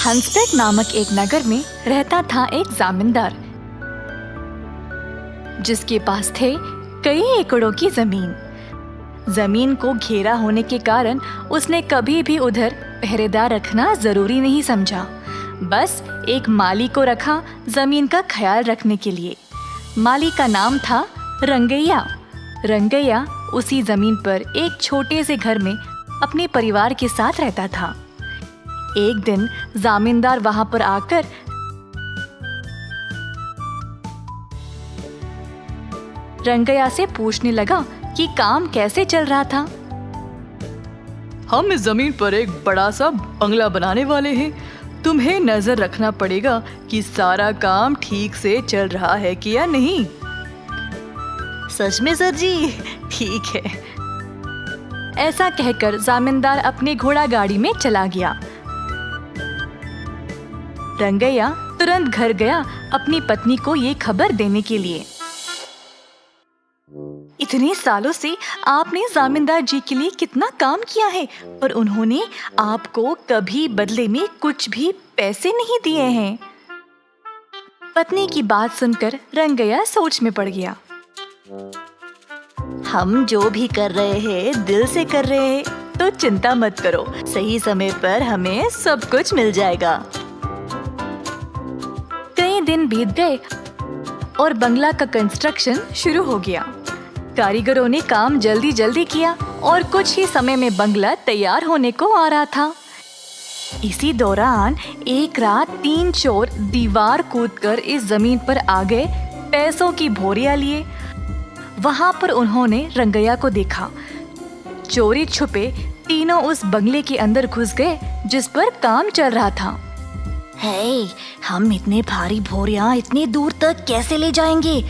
हंसपेट नामक एक नगर में रहता था एक जमींदार, जिसके पास थे कई एकड़ों की जमीन। जमीन को घेरा होने के कारण उसने कभी भी उधर पहरेदार रखना जरूरी नहीं समझा। बस एक माली को रखा जमीन का ख्याल रखने के लिए। माली का नाम था रंगैया। रंगैया उसी जमीन पर एक छोटे से घर में अपने परिवार के साथ रहता था। एक दिन जमींदार वहां पर आकर रंगैया से पूछने लगा कि काम कैसे चल रहा था। हम इस जमीन पर एक बड़ा सा बंगला बनाने वाले हैं। तुम्हें नजर रखना पड़ेगा कि सारा काम ठीक से चल रहा है कि या नहीं। सच में सर जी, ठीक है। ऐसा कहकर जमींदार अपनी घोड़ा गाड़ी में चला गया। रंगैया तुरंत घर गया अपनी पत्नी को ये खबर देने के लिए। इतने सालों से आपने जमींदार जी के लिए कितना काम किया है, पर उन्होंने आपको कभी बदले में कुछ भी पैसे नहीं दिए हैं। पत्नी की बात सुनकर रंगैया सोच में पड़ गया। हम जो भी कर रहे हैं दिल से कर रहे हैं, तो चिंता मत करो, सही समय पर हमें सब कुछ मिल जाएगा। कई दिन बीत गए और बंगला का कंस्ट्रक्शन शुरू हो गया। कारीगरों ने काम जल्दी जल्दी किया और कुछ ही समय में बंगला तैयार होने को आ रहा था। इसी दौरान एक रात 3 चोर दीवार कूदकर इस जमीन पर आ गए पैसों की बोरियां लिए। वहां पर उन्होंने रंगैया को देखा। चोरी छुपे तीनों उस बंगले के अंदर घुस गए जिस पर काम चल रहा था। हे, हम इतने भारी बोरियां इतनी दूर तक कैसे ले जाएंगे?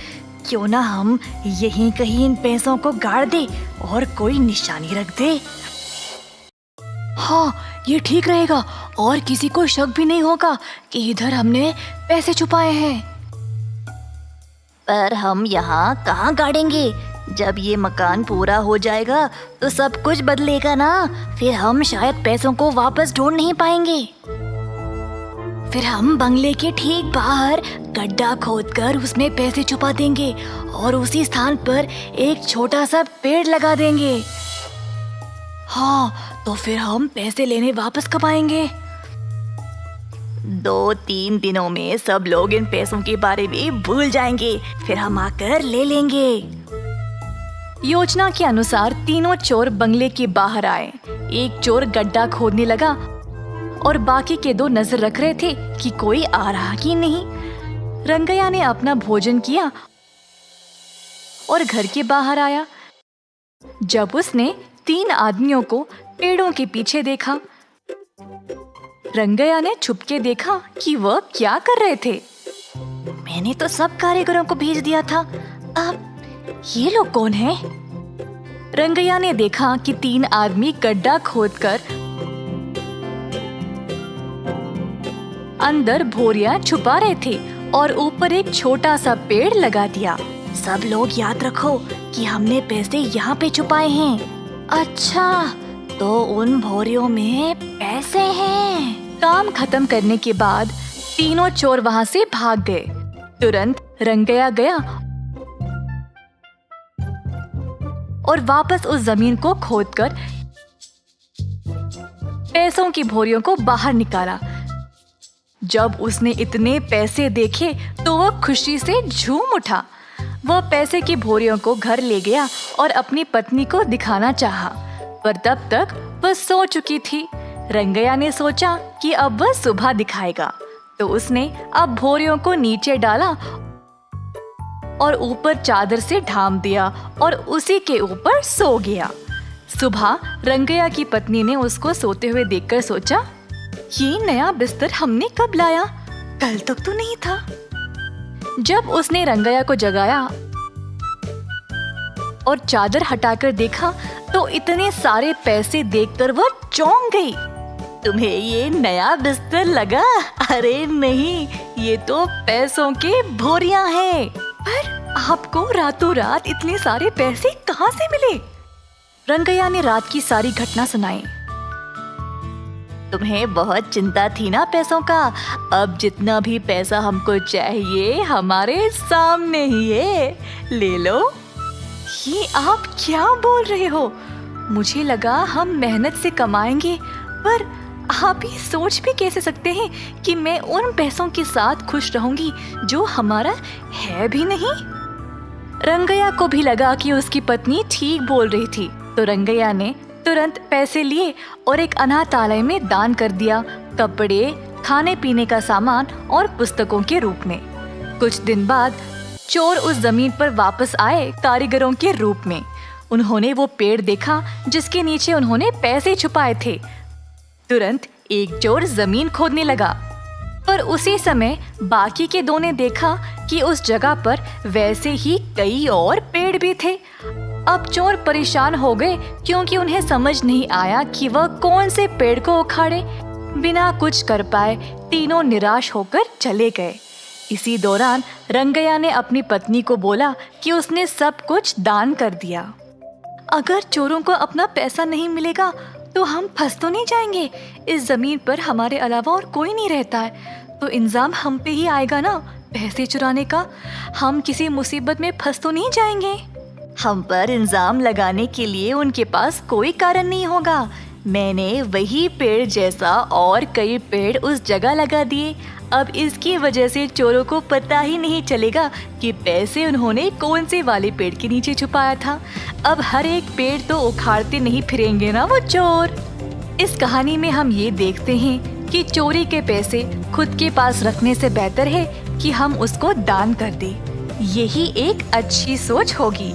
क्यों ना हम यहीं कहीं इन पैसों को गाड़ दे और कोई निशानी रख दे। हाँ, ये ठीक रहेगा और किसी को शक भी नहीं होगा कि इधर हमने पैसे छुपाए हैं। पर हम यहाँ कहाँ गाड़ेंगे? जब ये मकान पूरा हो जाएगा तो सब कुछ बदलेगा ना, फिर हम शायद पैसों को वापस ढूंढ नहीं पाएंगे। फिर हम बंगले के ठीक बाहर गड्ढा खोदकर उसमें पैसे छुपा देंगे और उसी स्थान पर एक छोटा सा पेड़ लगा देंगे। हाँ, तो फिर हम पैसे लेने वापस कब आएंगे? 2-3 दिनों में सब लोग इन पैसों के बारे में भूल जाएंगे, फिर हम आकर ले लेंगे। योजना के अनुसार तीनों चोर बंगले के बाहर आए। एक चोर गड्ढा खोदने लगा और बाकी के 2 नजर रख रहे थे कि कोई आ रहा कि नहीं। रंगैया ने अपना भोजन किया और घर के बाहर आया। जब उसने 3 आदमियों को पेड़ों के पीछे देखा, रंगैया ने छुपके देखा कि वह क्या कर रहे थे। मैंने तो सब कारीगरों को भेज दिया था, अब ये लोग कौन हैं? रंगैया ने देखा कि 3 आदमी गड्ढा खोदकर अंदर बोरियां छुपा रहे थे और ऊपर एक छोटा सा पेड़ लगा दिया। सब लोग याद रखो कि हमने पैसे यहाँ पे छुपाए हैं। अच्छा, तो उन बोरियों में पैसे हैं। काम खत्म करने के बाद तीनों चोर वहाँ से भाग गए। तुरंत रंगैया गया और वापस उस जमीन को खोदकर पैसों की बोरियों को बाहर निकाला। जब उसने इतने पैसे देखे तो वह खुशी से झूम उठा। वह पैसे की बोरियों को घर ले गया और अपनी पत्नी को दिखाना चाहा, पर तब तक वह सो चुकी थी। रंगैया ने सोचा कि अब वह सुबह दिखाएगा, तो उसने अब बोरियों को नीचे डाला और ऊपर चादर से ढांप दिया और उसी के ऊपर सो गया। सुबह रंगैया की पत्नी ने उसको सोते हुए देखकर सोचा, ये नया बिस्तर हमने कब लाया? कल तक तो नहीं था। जब उसने रंगैया को जगाया और चादर हटाकर देखा तो इतने सारे पैसे देखकर वह चौंक गई। तुम्हें ये नया बिस्तर लगा? अरे नहीं, ये तो पैसों के बोरियां हैं। पर आपको रातों रात इतने सारे पैसे कहाँ से मिले? रंगैया ने रात की सारी घटना सुनाई। तुम्हें बहुत चिंता थी ना पैसों का। अब जितना भी पैसा हमको चाहिए हमारे सामने ही है, ले लो। ये आप क्या बोल रहे हो? मुझे लगा हम मेहनत से कमाएंगे, पर आप ये सोच भी कैसे सकते हैं कि मैं उन पैसों के साथ खुश रहूंगी जो हमारा है भी नहीं। रंगैया को भी लगा कि उसकी पत्नी ठीक बोल रही थी, तो रंगैया ने तुरंत पैसे लिए और एक अनाथालय में दान कर दिया, कपड़े, खाने पीने का सामान और पुस्तकों के रूप में। कुछ दिन बाद चोर उस जमीन पर वापस आए कारीगरों के रूप में। उन्होंने वो पेड़ देखा जिसके नीचे उन्होंने पैसे छुपाए थे। तुरंत एक चोर जमीन खोदने लगा, पर उसी समय बाकी के दो ने देखा कि उस जगह पर वैसे ही कई और पेड़ भी थे। अब चोर परेशान हो गए क्योंकि उन्हें समझ नहीं आया कि वह कौन से पेड़ को उखाड़े। बिना कुछ कर पाए तीनों निराश होकर चले गए। इसी दौरान रंगैया ने अपनी पत्नी को बोला कि उसने सब कुछ दान कर दिया। अगर चोरों को अपना पैसा नहीं मिलेगा तो हम फंस तो नहीं जाएंगे। इस जमीन पर हमारे अलावा और कोई नहीं रहता है, तो इंजाम हम पे ही आएगा ना पैसे चुराने का। हम किसी मुसीबत में फंस तो नहीं जाएंगे। हम पर इल्जाम लगाने के लिए उनके पास कोई कारण नहीं होगा। मैंने वही पेड़ जैसा और कई पेड़ उस जगह लगा दिए। अब इसकी वजह से चोरों को पता ही नहीं चलेगा कि पैसे उन्होंने कौन से वाले पेड़ के नीचे छुपाया था। अब हर एक पेड़ तो उखाड़ते नहीं फिरेंगे ना वो चोर। इस कहानी में हम ये देखते हैं कि चोरी के पैसे खुद के पास रखने से बेहतर है कि हम उसको दान कर दें। यही एक अच्छी सोच होगी।